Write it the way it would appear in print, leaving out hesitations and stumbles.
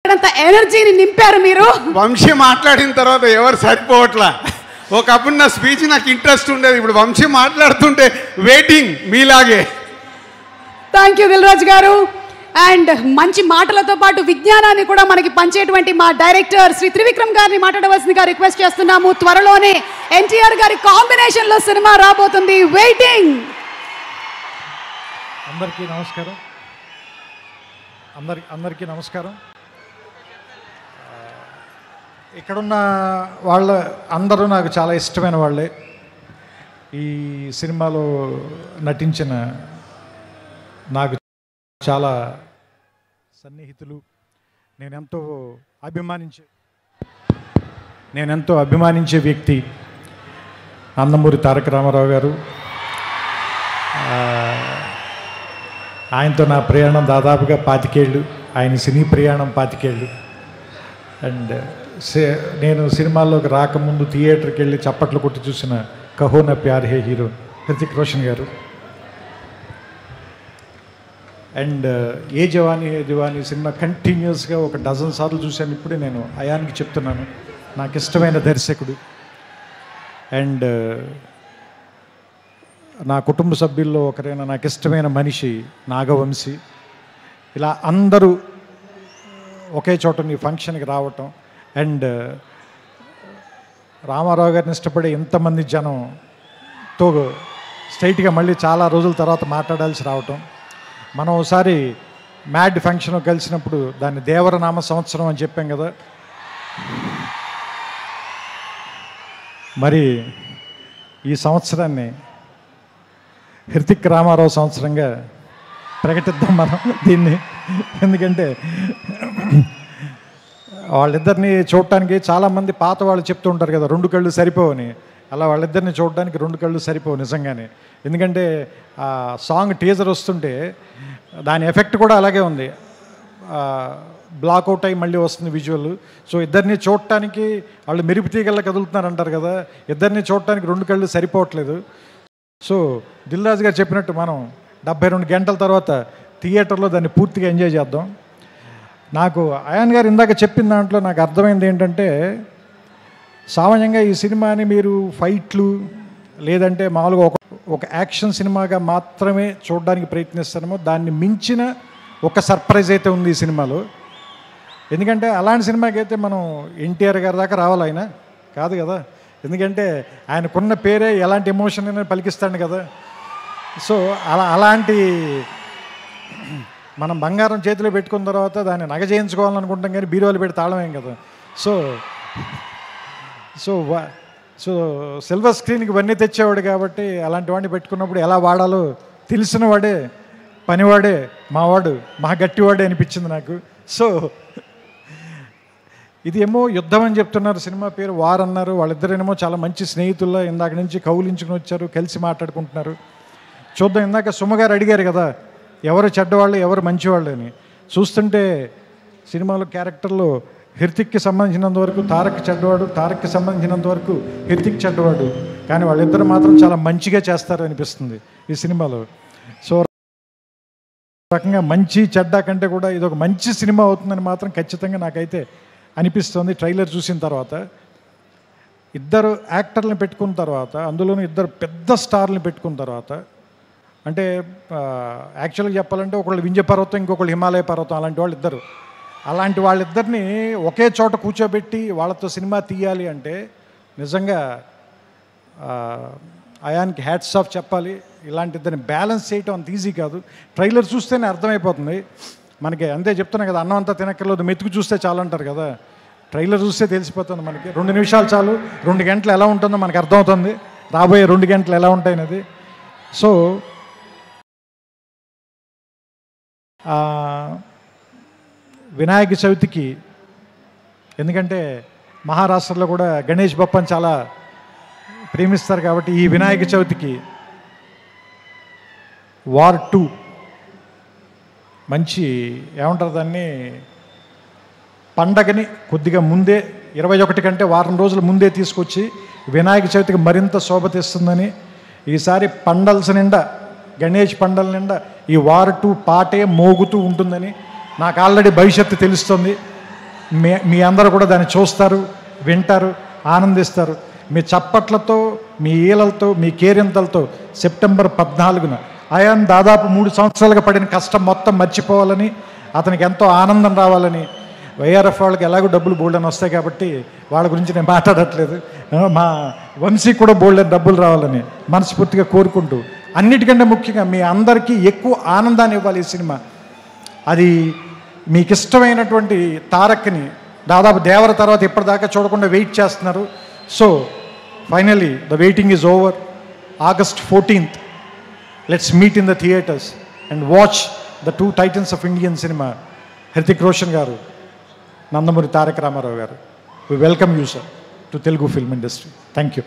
ఎనర్జీని నింపారు మీరు. వంశీ మాట్లాడిన తర్వాత ఎవరు సరిపోవట్లా. ఒకప్పుడు నా స్పీచ్ నాకు ఇంట్రెస్ట్ ఉండేది, ఇప్పుడు వంశీ మాట్లాడుతుంటే వెయిటింగ్ మీలాగే. థ్యాంక్ యూ దిల్రాజ్ గారు. అండ్ మంచి మాటలతో పాటు విజ్ఞానాన్ని కూడా మనకి పంచేటువంటి మా డైరెక్టర్ శ్రీ త్రివిక్రమ్ గారిని మాట్లాడవలసిందిగా రిక్వెస్ట్ చేస్తున్నాము. త్వరలోనే ఎన్టీఆర్ గారి కాంబినేషన్ లో సినిమా రాబోతుంది. వెయిటింగ్. అందరికీ నమస్కారం. అందరికీ నమస్కారం. ఇక్కడున్న వాళ్ళ అందరూ నాకు చాలా ఇష్టమైన వాళ్ళే. ఈ సినిమాలో నటించిన నాకు చాలా సన్నిహితులు. నేనెంతో అభిమానించే వ్యక్తి నందమూరి తారక రామారావు గారు. ఆయనతో నా ప్రయాణం దాదాపుగా 25 ఏళ్ళు, ఆయన సినీ ప్రయాణం 25 ఏళ్ళు. అండ్ నేను సినిమాల్లోకి రాకముందు థియేటర్కి వెళ్ళి చప్పట్లు కొట్టి చూసిన కహో నా ప్యార్ హే హీరో హృతిక్ రోషన్ గారు. అండ్ ఏ జవానీ సినిమా కంటిన్యూస్గా 12 సార్లు చూశాను. ఇప్పుడే నేను అయాన్కి చెప్తున్నాను, నాకు ఇష్టమైన దర్శకుడు. అండ్ నా కుటుంబ సభ్యుల్లో ఒకరైన నాకు ఇష్టమైన మనిషి నాగవంశీ. ఇలా అందరూ ఒకే చోట ఈ ఫంక్షన్కి రావటం, అండ్ రామారావు గారిని ఇష్టపడే ఎంతమంది జనంతో స్ట్రైట్గా మళ్ళీ చాలా రోజుల తర్వాత మాట్లాడాల్సి రావటం. మనం ఒకసారి మ్యాడ్ ఫంక్షన్ కలిసినప్పుడు దాన్ని దేవరనామ సంవత్సరం అని చెప్పాం కదా. మరి ఈ సంవత్సరాన్ని హృతిక్ రామారావు సంవత్సరంగా ప్రకటిద్దాం మనం దీన్ని. ఎందుకంటే వాళ్ళిద్దరిని చూడటానికి చాలామంది పాత వాళ్ళు చెప్తూ ఉంటారు కదా 2 కళ్ళు సరిపోవని. అలా వాళ్ళిద్దరిని చూడడానికి 2 కళ్ళు సరిపోవు నిజంగానే. ఎందుకంటే ఆ సాంగ్ టీజర్ వస్తుంటే దాని ఎఫెక్ట్ కూడా అలాగే ఉంది. బ్లాక్అవుట్ అయ్యి మళ్ళీ వస్తుంది విజువల్. సో ఇద్దరిని చూడటానికి వాళ్ళు మెరుపు తీగల్లా కదులుతున్నారు అంటారు కదా, ఇద్దరిని చూడటానికి 2 కళ్ళు సరిపోవట్లేదు. సో దిల్రాజు గారు చెప్పినట్టు మనం 72 గంటల తర్వాత థియేటర్లో దాన్ని పూర్తిగా ఎంజాయ్ చేద్దాం. నాకు అయాన్ గారు ఇందాక చెప్పిన దాంట్లో నాకు అర్థమైంది ఏంటంటే, సామాన్యంగా ఈ సినిమాని మీరు ఫైట్లు లేదంటే మామూలుగా ఒక యాక్షన్ సినిమాగా మాత్రమే చూడడానికి ప్రయత్నిస్తామో, దాన్ని మించిన ఒక సర్ప్రైజ్ అయితే ఉంది ఈ సినిమాలో. ఎందుకంటే అలాంటి సినిమాకి అయితే మనం ఎన్టీఆర్ గారి దాకా రావాలి, ఆయన కాదు కదా. ఎందుకంటే ఆయనకున్న పేరే ఎలాంటి ఎమోషన్ అయినా పలికిస్తాడు కదా. సో అలాంటి మనం బంగారం చేతిలో పెట్టుకున్న తర్వాత దాన్ని నగ చేయించుకోవాలనుకుంటాం, కానీ బీరువాలు పెట్టి తాళమేం కదా. సో సో సో సిల్వర్ స్క్రీన్కి ఇవన్నీ తెచ్చేవాడు కాబట్టి అలాంటి వాడిని పెట్టుకున్నప్పుడు ఎలా వాడాలో తెలిసిన వాడే, పనివాడే, మావాడు, మా గట్టివాడే అనిపించింది నాకు. సో ఇది ఏమో యుద్ధం అని చెప్తున్నారు, సినిమా పేరు వార్ అన్నారు. వాళ్ళిద్దరేమో చాలా మంచి స్నేహితుల్లో ఇందాక నుంచి కౌలించుకుని వచ్చారు, కలిసి మాట్లాడుకుంటున్నారు. చూద్దాం. ఇందాక సుమగారు అడిగారు కదా ఎవరు చెడ్డవాళ్ళు ఎవరు మంచివాళ్ళు అని. చూస్తుంటే సినిమాలో క్యారెక్టర్లో హృతిక్కి సంబంధించినంత వరకు తారక్ చెడ్డవాడు, తారక్కి సంబంధించినంత వరకు హృతిక్ చెడ్డవాడు. కానీ వాళ్ళిద్దరు మాత్రం చాలా మంచిగా చేస్తారు అనిపిస్తుంది ఈ సినిమాలో. సో రకంగా మంచి చెడ్డ కంటే కూడా ఇది ఒక మంచి సినిమా అవుతుందని మాత్రం ఖచ్చితంగా నాకైతే అనిపిస్తుంది ట్రైలర్ చూసిన తర్వాత. ఇద్దరు యాక్టర్లను పెట్టుకున్న తర్వాత, అందులోనూ ఇద్దరు పెద్ద స్టార్లను పెట్టుకున్న తర్వాత, అంటే యాక్చువల్గా చెప్పాలంటే ఒకళ్ళు వింధ్య పర్వతం, ఇంకొకళ్ళు హిమాలయ పర్వతం, అలాంటి వాళ్ళు ఇద్దరు. అలాంటి వాళ్ళిద్దరిని ఒకే చోట కూర్చోబెట్టి వాళ్ళతో సినిమా తీయాలి అంటే నిజంగా అయాన్కి హ్యాట్స్ ఆఫ్ చెప్పాలి. ఇలాంటి ఇద్దరిని బ్యాలెన్స్ చేయటం అంత ఈజీ కాదు. ట్రైలర్ చూస్తేనే అర్థమైపోతుంది మనకి. అంతే చెప్తున్నా కదా, అన్నం అంతా తినక్కర్లేదు, మెతుకు చూస్తే చాలు అంటారు కదా. ట్రైలర్ చూస్తే తెలిసిపోతుంది మనకి. 2 నిమిషాలు చాలు, 2 గంటలు ఎలా ఉంటుందో మనకు అర్థమవుతుంది, రాబోయే 2 గంటలు ఎలా ఉంటాయనేది. సో వినాయక చవితికి, ఎందుకంటే మహారాష్ట్రలో కూడా గణేష్ బప్పని చాలా ప్రేమిస్తారు కాబట్టి ఈ వినాయక చవితికి వార్ 2 మంచి ఏమంటారు దాన్ని, పండగని కొద్దిగా ముందే 21 కంటే వారం రోజుల ముందే తీసుకొచ్చి వినాయక చవితికి మరింత శోభ తెస్తుందని, ఈసారి పండల్స్ నిండా, గణేష్ పండల నిండా ఈ వార్ 2 పాటే మోగుతూ ఉంటుందని నాకు ఆల్రెడీ భవిష్యత్తు తెలుస్తుంది. మీ అందరూ కూడా దాన్ని చూస్తారు, వింటారు, ఆనందిస్తారు. మీ చప్పట్లతో, మీ ఈలలతో, మీ కేరింతలతో సెప్టెంబర్ 14న అయాన్ దాదాపు 3 సంవత్సరాలుగా పడిన కష్టం మొత్తం మర్చిపోవాలని, అతనికి ఎంతో ఆనందం రావాలని, వైఆర్ఎఫ్ వాళ్ళకి ఎలాగో డబ్బులు బోల్డని వస్తాయి కాబట్టి వాళ్ళ గురించి నేను మాట్లాడట్లేదు, మా వంశీ కూడా బోల్డని డబ్బులు రావాలని మనస్ఫూర్తిగా కోరుకుంటూ, అన్నిటికంటే ముఖ్యంగా మీ అందరికీ ఎక్కువ ఆనందాన్ని ఇవ్వాలి ఈ సినిమా. అది మీకు ఇష్టమైనటువంటి తారక్ని దాదాపు దేవర తర్వాత ఇప్పటిదాకా చూడకుండా వెయిట్ చేస్తున్నారు. So finally the waiting is over. August 14th, let's meet in the theatres and watch the two titans of Indian cinema, Hrithik Roshan garu, Nandamuri Tarak Ramarao garu. We welcome you, sir, to Telugu film industry. Thank you.